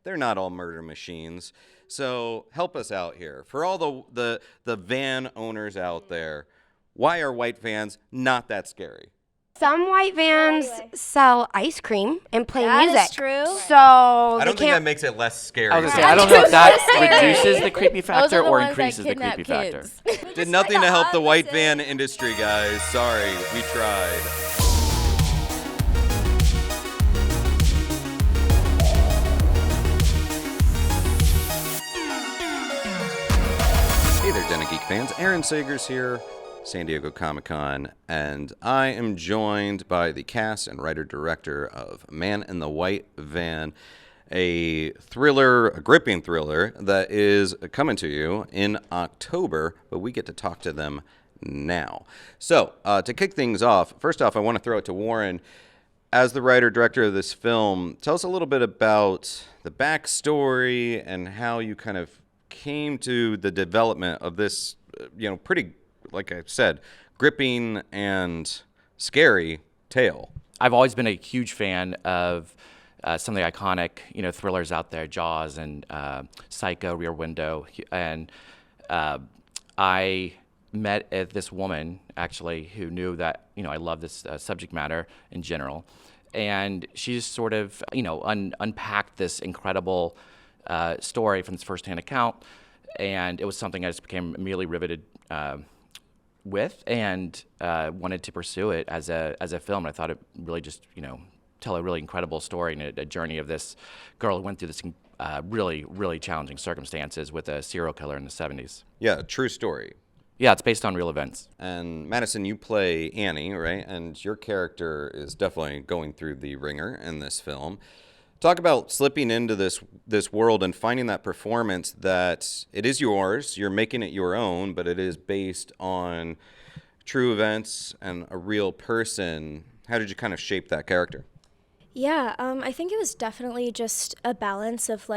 they're not all murder machines. So help us out here. For all the van owners out there, why are white vans not that scary? Some white vans sell ice cream and play music. That is true. So I don't think that makes it less scary. I was gonna say, I don't know if that reduces the creepy factor Those are the or ones that increases the kidnap creepy kids. factor. Did nothing to help the white van industry, guys. Sorry, we tried. Hey there, Den of Geek fans. Aaron Sagers here, San Diego Comic-Con, and I am joined by the cast and writer-director of Man in the White Van, a thriller, a gripping thriller that is coming to you in October, but we get to talk to them now. So, to kick things off, first off, I want to throw it to Warren. As the writer-director of this film, tell us a little bit about the backstory and how you kind of came to the development of this, pretty, like I said, gripping and scary tale. I've always been a huge fan of some of the iconic, thrillers out there, Jaws and Psycho, Rear Window, and I met this woman actually who knew that I love this subject matter in general, and she just sort of unpacked this incredible story from this firsthand account, and it was something I just became immediately riveted with and wanted to pursue it as a film. And I thought it really just tell a really incredible story and a journey of this girl who went through this really, really challenging circumstances with a serial killer in the 70s. Yeah, true story. Yeah, it's based on real events. And Madison, you play Annie, right? And your character is definitely going through the ringer in this film. Talk about slipping into this world and finding that performance that it is yours, you're making it your own, but it is based on true events and a real person. How did you kind of shape that character? Yeah, I think it was definitely just a balance of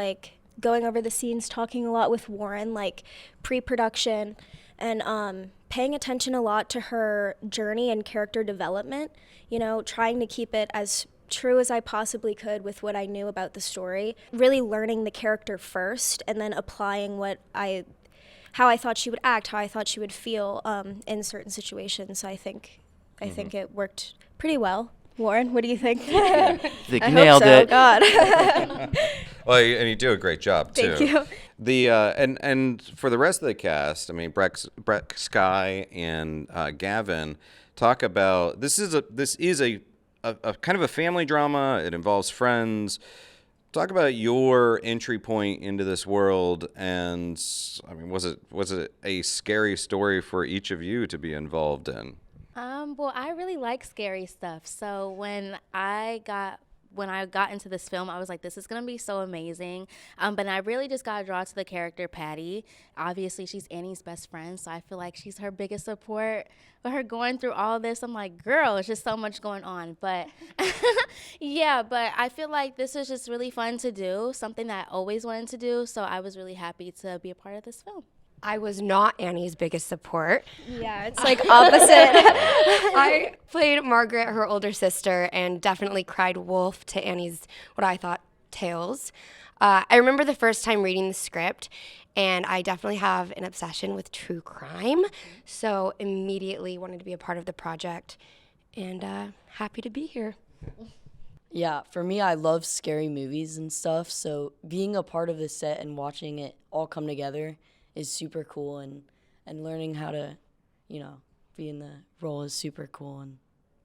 going over the scenes, talking a lot with Warren, pre-production, and paying attention a lot to her journey and character development, trying to keep it as true as I possibly could with what I knew about the story, really learning the character first and then applying how I thought she would act, how I thought she would feel in certain situations. So I think it worked pretty well. Warren, what do you think? I think you nailed it. God. Well, and you do a great job too. Thank you. The and for the rest of the cast, I mean, Brec, Skai, and Gavin talk about this is a kind of a family drama. It involves friends. Talk about your entry point into this world, and I mean, was it a scary story for each of you to be involved in? Well, I really like scary stuff. So when I got into this film, I was like, this is going to be so amazing. But I really just got drawn to the character Patty. Obviously, she's Annie's best friend, so I feel like she's her biggest support. But her going through all this, I'm like, girl, it's just so much going on. But yeah, but I feel like this is just really fun to do, something that I always wanted to do. So I was really happy to be a part of this film. I was not Annie's biggest support. Yeah, it's opposite. I played Margaret, her older sister, and definitely cried wolf to Annie's, what I thought, tales. I remember the first time reading the script, and I definitely have an obsession with true crime, so immediately wanted to be a part of the project, and happy to be here. Yeah, for me, I love scary movies and stuff, so being a part of the set and watching it all come together is super cool, and learning how to, be in the role is super cool, and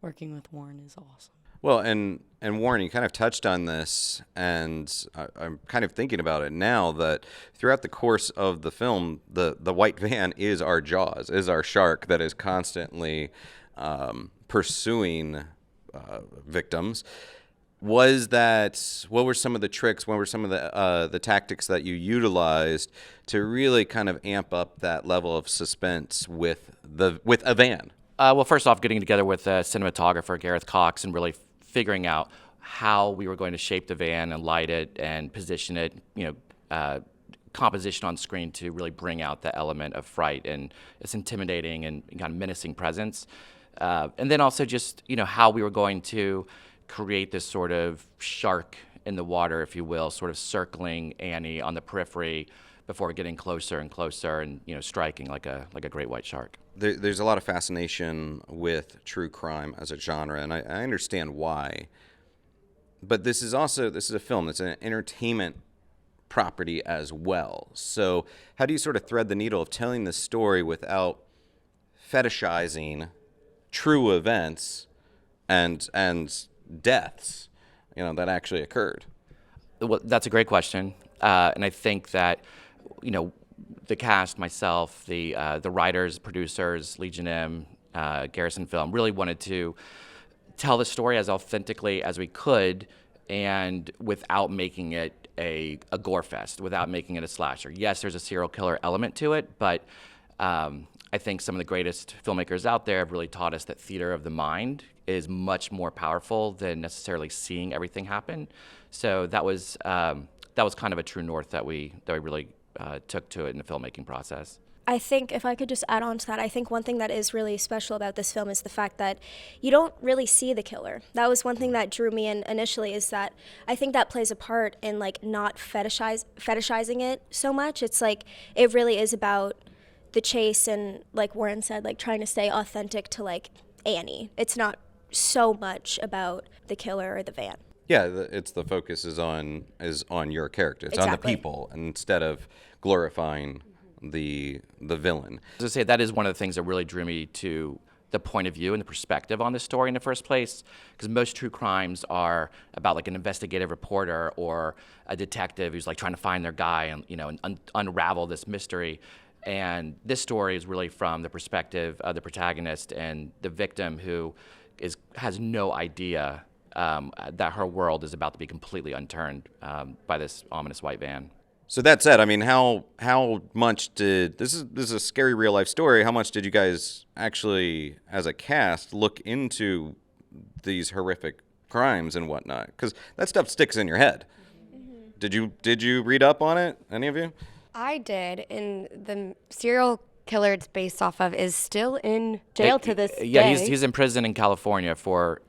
working with Warren is awesome. Well, and Warren, you kind of touched on this, and I'm kind of thinking about it now that throughout the course of the film, the white van is our Jaws, is our shark that is constantly pursuing victims. What were some of the tricks, what were some of the tactics that you utilized to really kind of amp up that level of suspense with a van? Well, first off, getting together with cinematographer Gareth Cox and really figuring out how we were going to shape the van and light it and position it, composition on screen to really bring out the element of fright and its intimidating and kind of menacing presence. And then also just, how we were going to create this sort of shark in the water, if you will, sort of circling Annie on the periphery before getting closer and closer and, striking like a great white shark. There's a lot of fascination with true crime as a genre, and I understand why. But this is a film. It's an entertainment property as well. So how do you sort of thread the needle of telling the story without fetishizing true events and deaths, that actually occurred? Well, that's a great question, and I think that, the cast, myself, the writers, producers, Legion M, Garrison Film, really wanted to tell the story as authentically as we could, and without making it a gore fest, without making it a slasher. Yes, there's a serial killer element to it, but I think some of the greatest filmmakers out there have really taught us that theater of the mind is much more powerful than necessarily seeing everything happen. So that was kind of a true north that we really took to it in the filmmaking process. I think if I could just add on to that, I think one thing that is really special about this film is the fact that you don't really see the killer. That was one thing that drew me in initially, is that I think that plays a part in not fetishizing it so much. It's it really is about the chase and, like Warren said, trying to stay authentic to Annie. It's not so much about the killer or the van. Yeah, the focus is on your character. It's on the people instead of glorifying the villain. As I say, that is one of the things that really drew me to the point of view and the perspective on this story in the first place, because most true crimes are about an investigative reporter or a detective who's trying to find their guy and unravel this mystery. And this story is really from the perspective of the protagonist and the victim, who has no idea that her world is about to be completely unturned by this ominous white van. So that said, I mean, how much did this is a scary real life story? How much did you guys actually, as a cast, look into these horrific crimes and whatnot? Because that stuff sticks in your head. Mm-hmm. Did you read up on it? Any of you? I did, and the serial killer it's based off of is still in jail to this day. Yeah, he's in prison in California for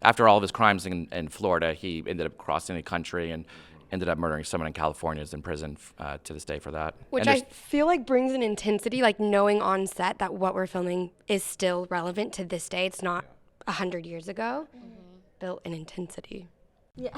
after all of his crimes in Florida. He ended up crossing the country and ended up murdering someone in California. Is in prison to this day for that. Which I feel brings an intensity, knowing on set that what we're filming is still relevant to this day. It's not 100 years ago. Mm-hmm. Built an intensity. Yeah,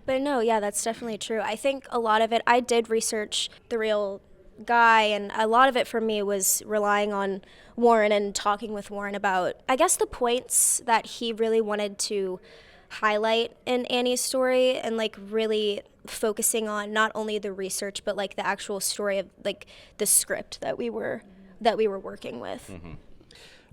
but no, yeah, that's definitely true. I think a lot of it, I did research the real guy, and a lot of it for me was relying on Warren and talking with Warren about, I guess, the points that he really wanted to highlight in Annie's story, and really focusing on not only the research but the actual story of the script that we were working with. Mm-hmm.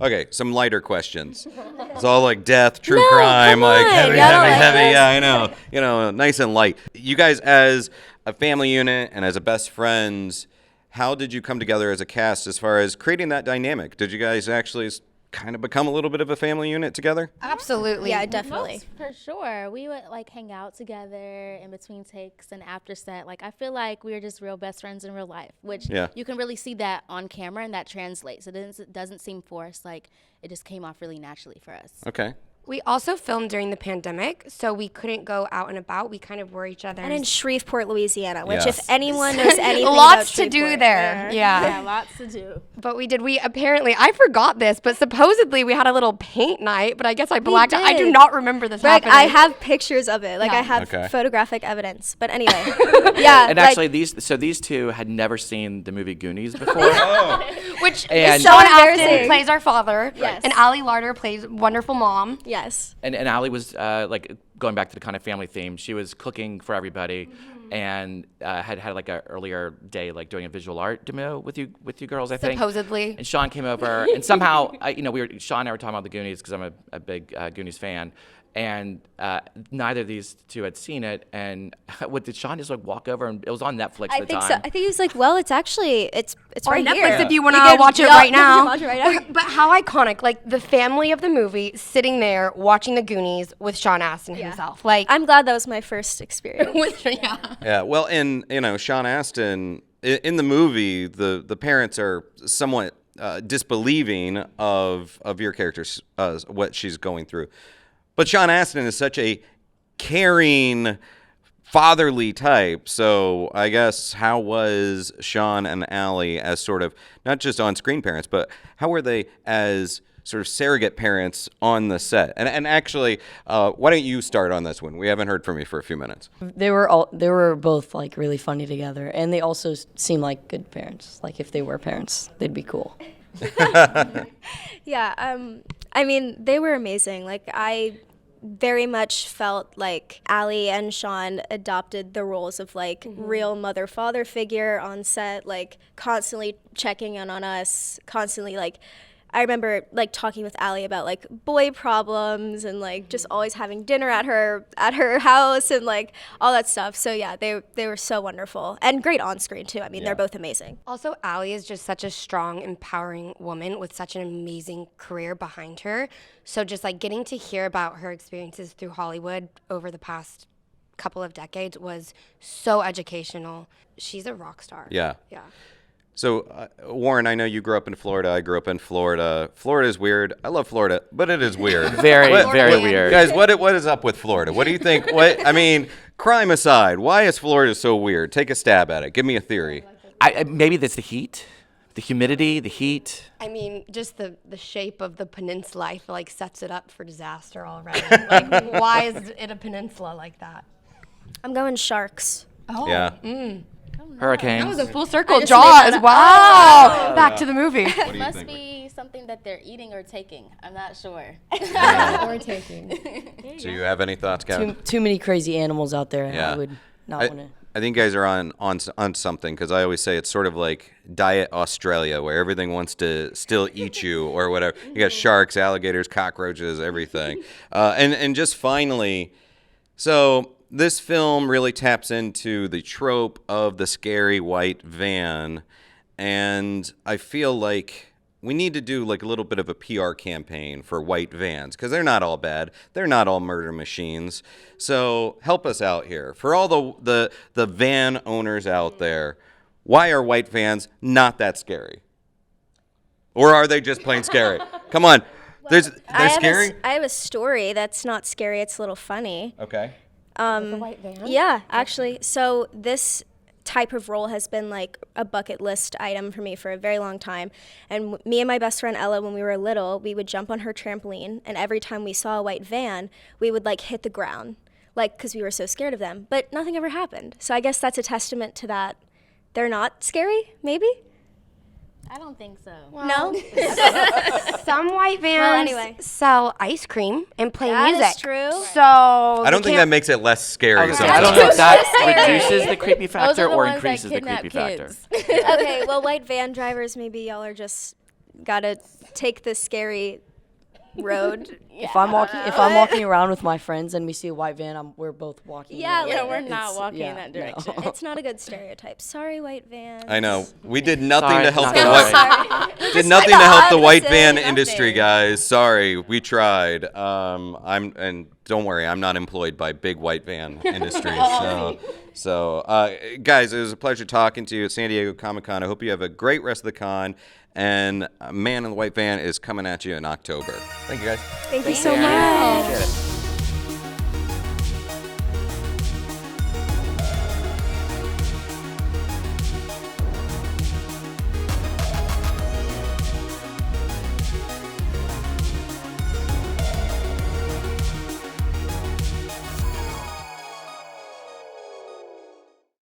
Okay, some lighter questions. It's all death, true crime, heavy. Yeah, I know. Nice and light. You guys, as a family unit and as a best friends, how did you come together as a cast as far as creating that dynamic? Did you guys actually kind of become a little bit of a family unit together? Absolutely. Yeah, definitely. For sure. We would hang out together in between takes and after set. I feel like we were just real best friends in real life, which you can really see that on camera, and that translates. It doesn't seem forced. It just came off really naturally for us. Okay. We also filmed during the pandemic, so we couldn't go out and about. We kind of were each other's. And in Shreveport, Louisiana, which Yes. if anyone knows anything lots about to do Shreveport, there. Yeah. Lots to do. But we did. We apparently, I forgot this, but supposedly we had a little paint night, but I guess I blacked out. I do did. not remember this Brec, happening. I have pictures of it. I have Okay. photographic evidence. But anyway, yeah. And actually, these two had never seen the movie Goonies before. Which And- is Sean embarrassing. Astin plays our father. Yes. And Ali Larder plays wonderful mom. Yes. And Allie was going back to the kind of family theme. She was cooking for everybody, and had a earlier day doing a visual art demo with you girls, I think. Supposedly. And Sean came over, and somehow Sean and I were talking about the Goonies because I'm a big Goonies fan. And neither of these two had seen it. And what did Sean just walk over, and it was on Netflix I at the think time. so. I think he was well, it's actually it's On right Netflix here. if you want You to can- watch it yeah, right you now. can watch it right now. But how iconic, the family of the movie sitting there watching the Goonies with Sean Astin himself. I'm glad that was my first experience. Yeah. Well, and Sean Astin in the movie, the parents are somewhat disbelieving of your character's what she's going through. But Sean Astin is such a caring, fatherly type. So I guess how was Sean and Allie as sort of not just on-screen parents, but how were they as sort of surrogate parents on the set? And actually, why don't you start on this one? We haven't heard from you for a few minutes. They were both like really funny together, and they also seem like good parents. Like if they were parents, they'd be cool. Yeah, I mean, they were amazing. Like, I very much felt like Allie and Sean adopted the roles of like real mother-father figure on set, like constantly checking in on us, constantly like, I remember like talking with Allie about like boy problems and like just always having dinner at her house and like all that stuff. So yeah, they were so wonderful and great on screen too. I mean, they're both amazing. Also, Allie is just such a strong, empowering woman with such an amazing career behind her. So just like getting to hear about her experiences through Hollywood over the past couple of decades was so educational. She's a rock star. Yeah. Yeah. So, Warren, I know you grew up in Florida. I grew up in Florida. Florida is weird. I love Florida, but it is weird. Very weird. Guys, what is up with Florida? What do you think? I mean, crime aside, why is Florida so weird? Take a stab at it. Give me a theory. Maybe that's the heat, the humidity, the heat. I mean, just the shape of the peninsula, I feel like sets it up for disaster already. Like, why is it a peninsula like that? I'm going sharks. Oh, Yeah. Hurricanes. That was a full circle. just made that Jaws. up. Wow. Back to the movie. It must be something that they're eating or taking. I'm not sure. Or taking. Do you have any thoughts, Gavin? Too many crazy animals out there. Yeah. I would not want to. I think you guys are on something, because I always say it's sort of like Diet Australia, where everything wants to still eat you or whatever. You got sharks, alligators, cockroaches, everything. And just finally, so this film really taps into the trope of the scary white van, and I feel like we need to do like a little bit of a PR campaign for white vans, because they're not all bad. They're not all murder machines. So help us out here. For all the van owners out there, why are white vans not that scary? Or are they just plain scary? Come on. They're scary? I have a story that's not scary. It's a little funny. Okay. The white van? Yeah, actually. So this type of role has been like a bucket list item for me for a very long time. And me and my best friend Ella, when we were little, we would jump on her trampoline, and every time we saw a white van, we would like hit the ground, like because we were so scared of them. But nothing ever happened. So I guess that's a testament to that. They're not scary, maybe? I don't think so. No? Some white vans Well, anyway. sell ice cream and play That music. is true. So I don't think that makes it less scary. I don't know if that reduces the creepy factor Those are the or ones that increases the kidnap creepy factor. kids. Okay, well, white van drivers, maybe y'all are just gotta take the scary road. If I'm walking around with my friends and we see a white van, we're both walking. Yeah, away. Yeah, like, we're not walking in yeah, that no. direction. It's not a good stereotype. Sorry, white vans. I know. We did nothing Sorry, to help not the sorry. white did nothing to help the white van nothing. industry, guys. Sorry, we tried. And don't worry, I'm not employed by big white van industry. So guys, it was a pleasure talking to you at San Diego Comic-Con. I hope you have a great rest of the con. And Man in the White Van is coming at you in October. Thank you, guys. Thank you so much. Appreciate it.